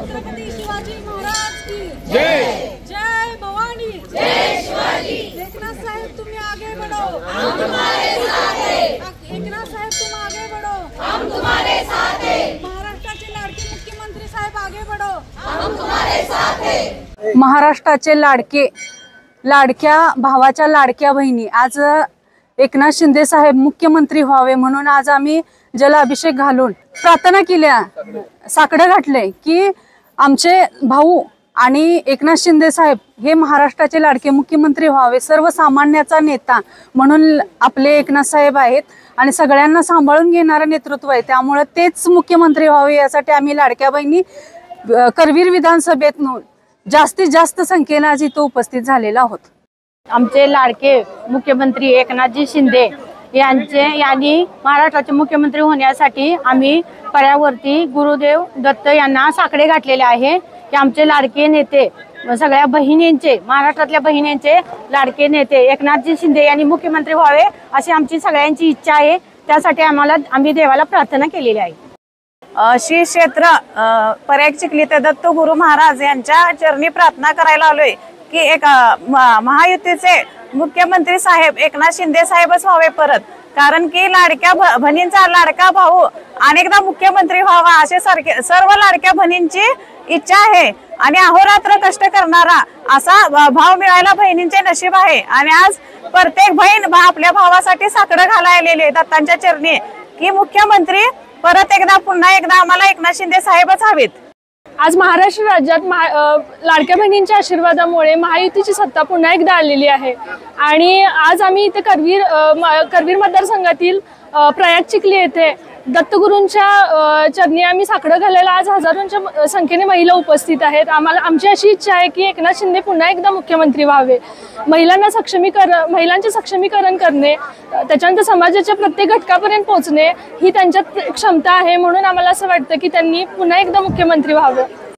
छत्रपती शिवाजी महाराज की जय। जय भवानी, जय शिवाजी। एकनाथ साहेब तुम्ही आगे बढ़ो, हम तुम्हारे साथ हैं। एकनाथ साहेब तुम आगे बढ़ो, हम तुम्हारे साथ हैं। महाराष्ट्राचे लाडके मुख्यमंत्री साहेब आगे बढ़ो, हम तुम्हारे साथ हैं। महाराष्ट्राचे लाडक्या भावाच्या लाडक्या बहिणी आज एकनाथ शिंदे साहेब मुख्यमंत्री व्हावे म्हणून आज आम्ही जलाभिषेक घालून प्रार्थना केल्या, साकडं घातले की आमचे भाऊ आणि एकनाथ शिंदे साहेब हे महाराष्ट्राचे लाडके मुख्यमंत्री व्हावे। सर्वसामान्याचा नेता म्हणून आपले एकनाथ साहेब आहेत आणि सगळ्यांना सांभाळून घेणारं नेतृत्व आहे, त्यामुळे तेच मुख्यमंत्री व्हावे यासाठी आम्ही लाडक्या बहिणी करवीर विधानसभेत जास्तीत जास्त संख्येने आज इथं उपस्थित झालेला आहोत। आमचे लाडके मुख्यमंत्री एकनाथजी शिंदे यांनी महाराष्ट्राचे मुख्यमंत्री होण्यासाठी आम्ही पायावरती गुरुदेव दत्त यांना साकडे घातलेले आहे की आमचे लाडके नेते सगळ्या बहिणींचे, महाराष्ट्रातल्या बहिणींचे लाडके नेते एकनाथजी शिंदे यांनी मुख्यमंत्री व्हावे अशी आमची सगळ्यांची इच्छा आहे। त्यासाठी आम्ही देवाला प्रार्थना केलेली आहे। श्री क्षेत्र पर्याय चिखली ते दत्त गुरु महाराज यांच्या चरणी प्रार्थना करायला आलोय की एक महायुतीचे मुख्यमंत्री साहेब एकनाथ शिंदे साहेबच व्हावे परत, कारण की लाडक्या बहिणींचा लाडका भाऊ अनेकदा मुख्यमंत्री व्हावा असे सर्व लाडक्या बहिणींची इच्छा आहे आणि अहोरात्र कष्ट करणारा असा भाव मिळायला बहिणींचे नशीब आहे। आणि आज प्रत्येक बहीण आपल्या भावासाठी साकडं घालायलेले दत्तांच्या चरणी की मुख्यमंत्री परत एकदा पुन्हा एकदा आम्हाला एकनाथ शिंदे साहेबच हवेत। आज महाराष्ट्र राज्यात लाडक्या बहिणींच्या आशीर्वादामुळे महायुतीची सत्ता पुन्हा एकदा आलेली आहे आणि आज आम्ही इथे करवीर मतदारसंघातील प्रयाग चिखली येथे दत्तगुरूंच्या चरणी आम्ही साकडं घालायला आज हजारोंच्या संख्येने महिला उपस्थित आहेत। आमची अशी इच्छा आहे की एकनाथ शिंदे पुन्हा एकदा मुख्यमंत्री व्हावे। महिलांचे सक्षमीकरण करणे, त्याच्यानंतर समाजाच्या प्रत्येक घटकापर्यंत पोहोचणे ही त्यांच्यात क्षमता आहे, म्हणून आम्हाला असं वाटतं की त्यांनी पुन्हा एकदा मुख्यमंत्री व्हावं।